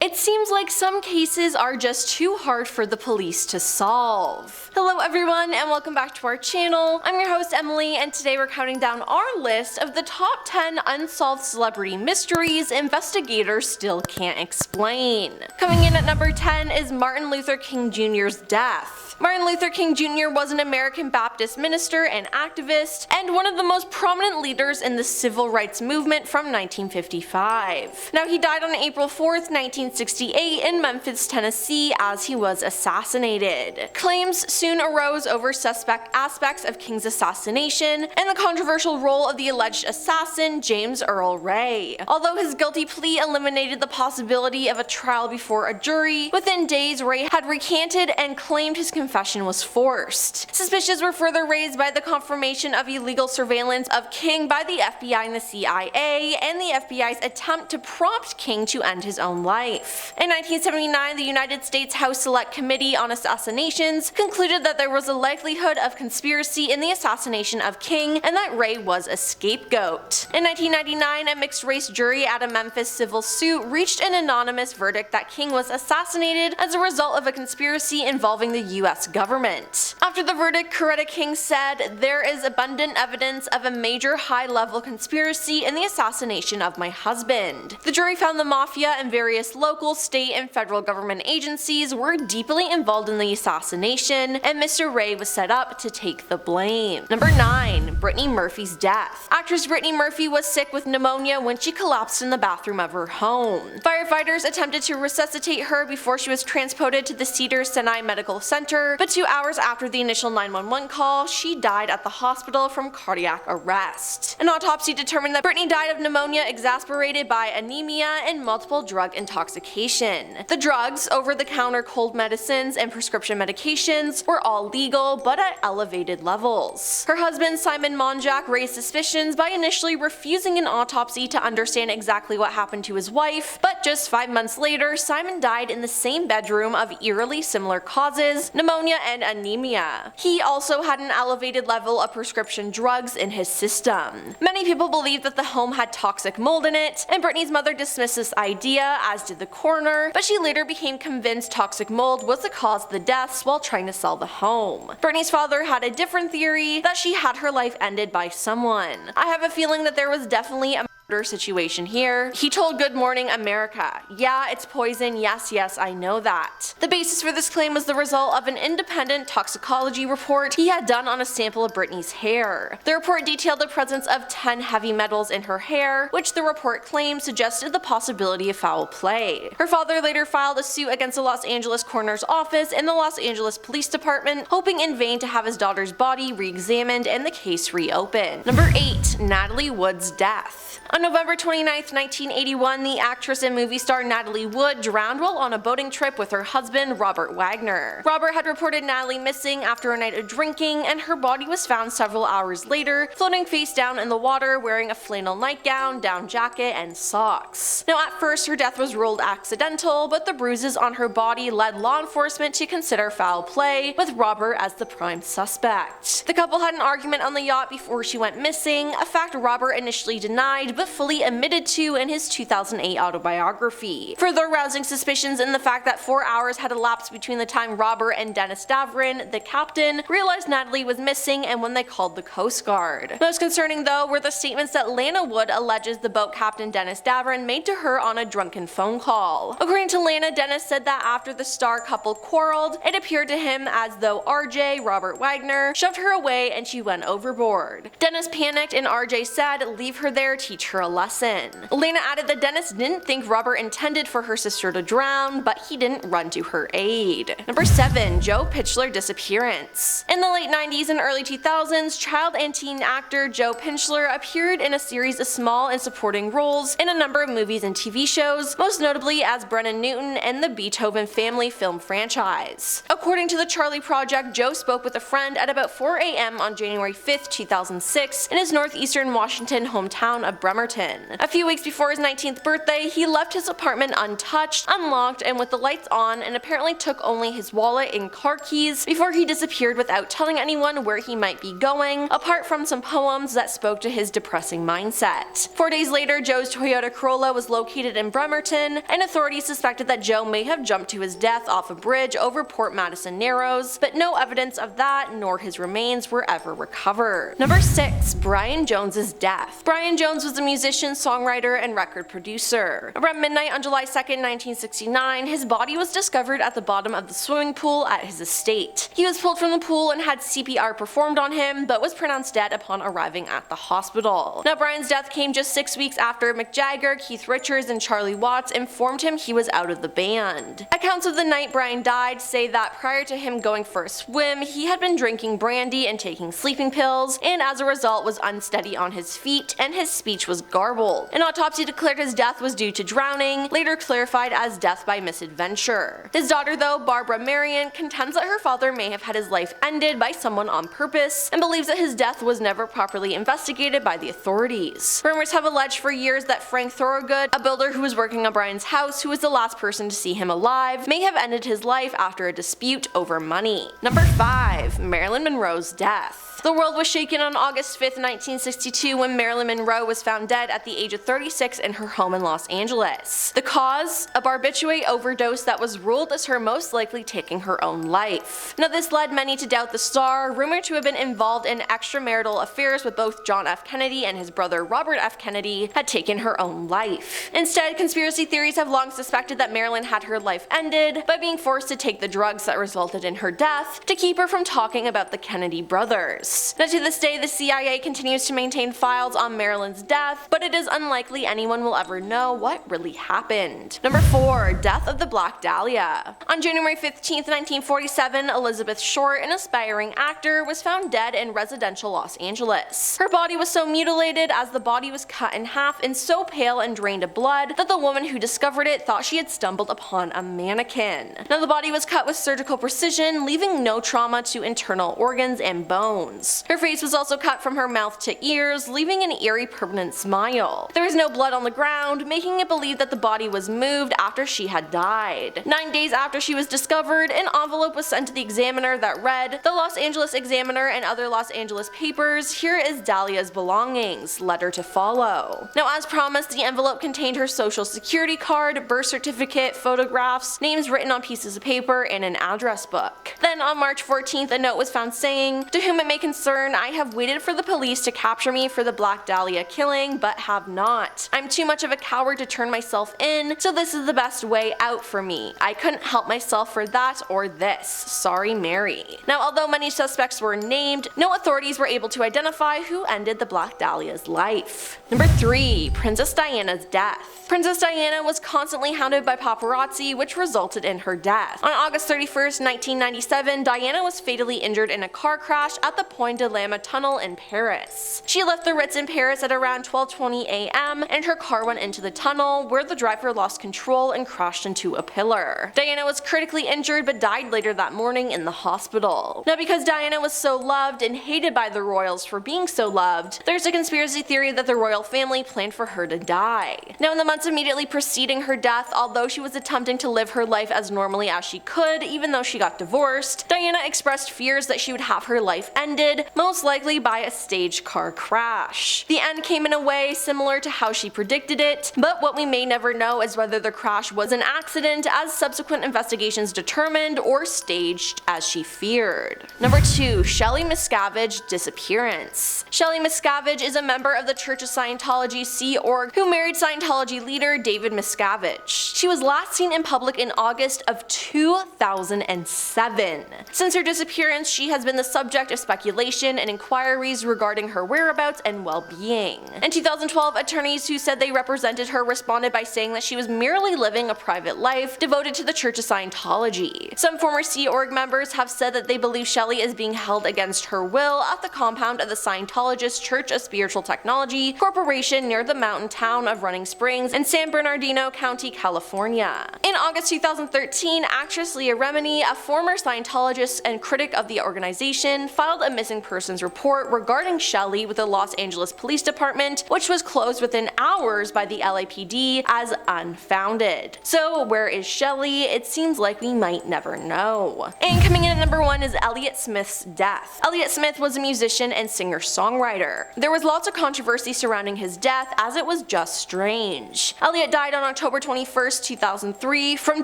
It seems like some cases are just too hard for the police to solve. Hello everyone and welcome back to our channel. I'm your host Emily and today we're counting down our list of the top 10 unsolved celebrity mysteries investigators still can't explain. Coming in at number 10 is Martin Luther King Jr.'s death. Martin Luther King Jr. was an American Baptist minister and activist, and one of the most prominent leaders in the civil rights movement from 1955. Now, he died on April 4th, 1968 in Memphis, Tennessee as he was assassinated. Claims soon arose over suspect aspects of King's assassination and the controversial role of the alleged assassin, James Earl Ray. Although his guilty plea eliminated the possibility of a trial before a jury, within days Ray had recanted and claimed his confession was forced. Suspicions were further raised by the confirmation of illegal surveillance of King by the FBI and the CIA, and the FBI's attempt to prompt King to end his own life. In 1979, the United States House Select Committee on Assassinations concluded that there was a likelihood of conspiracy in the assassination of King and that Ray was a scapegoat. In 1999, a mixed-race jury at a Memphis civil suit reached an anonymous verdict that King was assassinated as a result of a conspiracy involving the U.S. government. After the verdict, Coretta King said, "There is abundant evidence of a major high-level conspiracy in the assassination of my husband." The jury found the mafia and various local, state, and federal government agencies were deeply involved in the assassination, and Mr. Ray was set up to take the blame. Number 9. Brittany Murphy's death. Actress Brittany Murphy was sick with pneumonia when she collapsed in the bathroom of her home. Firefighters attempted to resuscitate her before she was transported to the Cedars-Sinai Medical Center, but 2 hours after the initial 911 call, she died at the hospital from cardiac arrest. An autopsy determined that Brittany died of pneumonia exacerbated by anemia and multiple drug intoxication. The drugs, over-the-counter cold medicines, and prescription medications were all legal but at elevated levels. Her husband Simon Monjack raised suspicions by initially refusing an autopsy to understand exactly what happened to his wife, but just 5 months later, Simon died in the same bedroom of eerily similar causes, pneumonia and anemia. He also had an elevated level of prescription drugs in his system. Many people believe that the home had toxic mold in it, and Brittany's mother dismissed this idea, as did the coroner, but she later became convinced toxic mold was the cause of the deaths while trying to sell the home. Brittany's father had a different theory, that she had her life ended by someone. I have a feeling that there was definitely a situation here. He told Good Morning America, "Yeah, it's poison, yes, I know that." The basis for this claim was the result of an independent toxicology report he had done on a sample of Brittany's hair. The report detailed the presence of 10 heavy metals in her hair, which the report claimed suggested the possibility of foul play. Her father later filed a suit against the Los Angeles coroner's office and the Los Angeles Police Department, hoping in vain to have his daughter's body re-examined and the case reopened. Number 8. Natalie Woods' death. On November 29, 1981, the actress and movie star Natalie Woods drowned while on a boating trip with her husband, Robert Wagner. Robert had reported Natalie missing after a night of drinking, and her body was found several hours later, floating face down in the water wearing a flannel nightgown, down jacket, and socks. Now, at first, her death was ruled accidental, but the bruises on her body led law enforcement to consider foul play, with Robert as the prime suspect. The couple had an argument on the yacht before she went missing, a fact Robert initially denied, but fully admitted to in his 2008 autobiography, further arousing suspicions in the fact that 4 hours had elapsed between the time Robert and Dennis Davrin, the captain, realized Natalie was missing and when they called the Coast Guard. Most concerning, though, were the statements that Lana Wood alleges the boat captain Dennis Davrin made to her on a drunken phone call. According to Lana, Dennis said that after the star couple quarreled, it appeared to him as though RJ, Robert Wagner, shoved her away and she went overboard. Dennis panicked and RJ said, "Leave her there, teach her a lesson." Lana added that Dennis didn't think Robert intended for her sister to drown, but he didn't run to her aid. Number 7. Joe Pichler Disappearance. In the late 90s and early 2000s, child and teen actor Joe Pichler appeared in a series of small and supporting roles in a number of movies and TV shows, most notably as Brennan Newton in the Beethoven family film franchise. According to the Charlie Project, Joe spoke with a friend at about 4 a.m. on January 5, 2006 in his northeastern Washington hometown of Bremerton, Bremerton. A few weeks before his 19th birthday, he left his apartment untouched, unlocked, and with the lights on, and apparently took only his wallet and car keys before he disappeared without telling anyone where he might be going, apart from some poems that spoke to his depressing mindset. 4 days later, Joe's Toyota Corolla was located in Bremerton, and authorities suspected that Joe may have jumped to his death off a bridge over Port Madison Narrows, but no evidence of that nor his remains were ever recovered. Number 6. Brian Jones's death. Brian Jones was a musician, songwriter, and record producer. Around midnight on July 2nd, 1969, his body was discovered at the bottom of the swimming pool at his estate. He was pulled from the pool and had CPR performed on him, but was pronounced dead upon arriving at the hospital. Now, Brian's death came just 6 weeks after Mick Jagger, Keith Richards, and Charlie Watts informed him he was out of the band. Accounts of the night Brian died say that prior to him going for a swim, he had been drinking brandy and taking sleeping pills, and as a result was unsteady on his feet, and his speech was garbled. An autopsy declared his death was due to drowning, later clarified as death by misadventure. His daughter, though, Barbara Marion, contends that her father may have had his life ended by someone on purpose, and believes that his death was never properly investigated by the authorities. Rumors have alleged for years that Frank Thorogood, a builder who was working on Brian's house, who was the last person to see him alive, may have ended his life after a dispute over money. Number 5. Marilyn Monroe's death. The world was shaken on August 5th, 1962 when Marilyn Monroe was found dead at the age of 36 in her home in Los Angeles. The cause? A barbiturate overdose that was ruled as her most likely taking her own life. Now, this led many to doubt the star, rumored to have been involved in extramarital affairs with both John F. Kennedy and his brother Robert F. Kennedy, had taken her own life. Instead, conspiracy theories have long suspected that Marilyn had her life ended by being forced to take the drugs that resulted in her death to keep her from talking about the Kennedy brothers. Now, to this day, the CIA continues to maintain files on Marilyn's death, but it is unlikely anyone will ever know what really happened. Number 4. Death of the Black Dahlia. On January 15th, 1947, Elizabeth Short, an aspiring actor, was found dead in residential Los Angeles. Her body was so mutilated as the body was cut in half and so pale and drained of blood that the woman who discovered it thought she had stumbled upon a mannequin. Now, the body was cut with surgical precision, leaving no trauma to internal organs and bones. Her face was also cut from her mouth to ears, leaving an eerie permanent smile. There was no blood on the ground, making it believed that the body was moved after she had died. 9 days after she was discovered, an envelope was sent to the Examiner that read, "The Los Angeles Examiner and other Los Angeles papers, here is Dahlia's belongings, letter to follow." Now, as promised, the envelope contained her social security card, birth certificate, photographs, names written on pieces of paper, and an address book. Then on March 14th, a note was found saying, "To whom it may concern, I have waited for the police to capture me for the Black Dahlia killing, but have not. I'm too much of a coward to turn myself in, so this is the best way out for me. I couldn't help myself for that or this. Sorry, Mary." Now, although many suspects were named, no authorities were able to identify who ended the Black Dahlia's life. Number 3. Princess Diana's death. Princess Diana was constantly hounded by paparazzi, which resulted in her death. On August 31st, 1997, Diana was fatally injured in a car crash at the Point de Lama tunnel in Paris. She left the Ritz in Paris at around 12:20 a.m. and her car went into the tunnel, where the driver lost control and crashed into a pillar. Diana was critically injured but died later that morning in the hospital. Now, because Diana was so loved and hated by the royals for being so loved, there's a conspiracy theory that the royal family planned for her to die. Now, in the months immediately preceding her death, although she was attempting to live her life as normally as she could, even though she got divorced, Diana expressed fears that she would have her life ended, most likely by a staged car crash. The end came in a way similar to how she predicted it, but what we may never know is whether the crash was an accident, as subsequent investigations determined, or staged as she feared. Number 2. Shelly Miscavige Disappearance. Shelly Miscavige is a member of the Church of Scientology Sea Org who married Scientology leader David Miscavige. She was last seen in public in August of 2007. Since her disappearance, she has been the subject of speculation and inquiries regarding her whereabouts and well-being. In 2012, attorneys who said they represented her responded by saying that she was merely living a private life devoted to the Church of Scientology. Some former Sea Org members have said that they believe Shelly is being held against her will at the compound of the Scientologist Church of Spiritual Technology Corporation near the mountain town of Running Springs in San Bernardino County, California. In August 2013, actress Leah Remini, a former Scientologist and critic of the organization, filed a missing missing persons report regarding Shelly with the Los Angeles Police Department, which was closed within hours by the LAPD as unfounded. So where is Shelly? It seems like we might never know. And coming in at number 1 is Elliot Smith's death. Elliot Smith was a musician and singer-songwriter. There was lots of controversy surrounding his death, as it was just strange. Elliot died on October 21st, 2003 from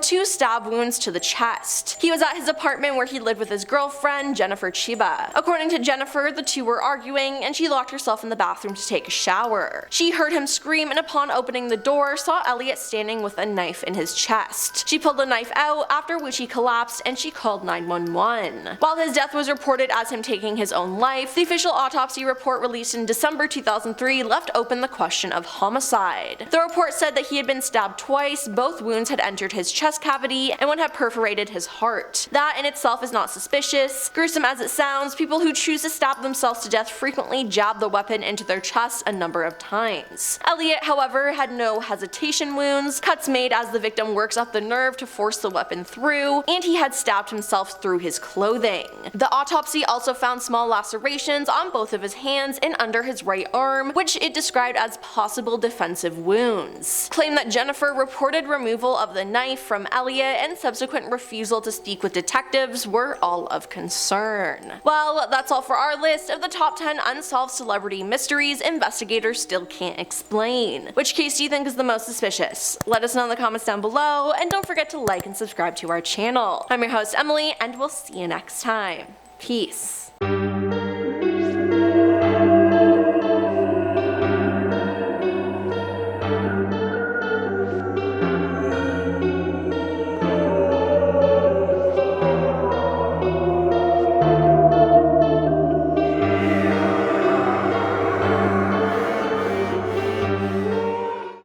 2 stab wounds to the chest. He was at his apartment where he lived with his girlfriend, Jennifer Chiba. According to Jennifer, the two were arguing and she locked herself in the bathroom to take a shower. She heard him scream and upon opening the door saw Elliot standing with a knife in his chest. She pulled the knife out, after which he collapsed and she called 911. While his death was reported as him taking his own life, the official autopsy report released in December 2003 left open the question of homicide. The report said that he had been stabbed twice, both wounds had entered his chest cavity, and one had perforated his heart. That in itself is not suspicious. Gruesome as it sounds, people who choose to stab themselves to death frequently jab the weapon into their chest a number of times. Elliot, however, had no hesitation wounds, cuts made as the victim works up the nerve to force the weapon through, and he had stabbed himself through his clothing. The autopsy also found small lacerations on both of his hands and under his right arm, which it described as possible defensive wounds. Claim that Jennifer reported removal of the knife from Elliot and subsequent refusal to speak with detectives were all of concern. Well, that's all for our list of the top 10 unsolved celebrity mysteries investigators still can't explain. Which case do you think is the most suspicious? Let us know in the comments down below, and don't forget to like and subscribe to our channel. I'm your host Emily, and we'll see you next time. Peace.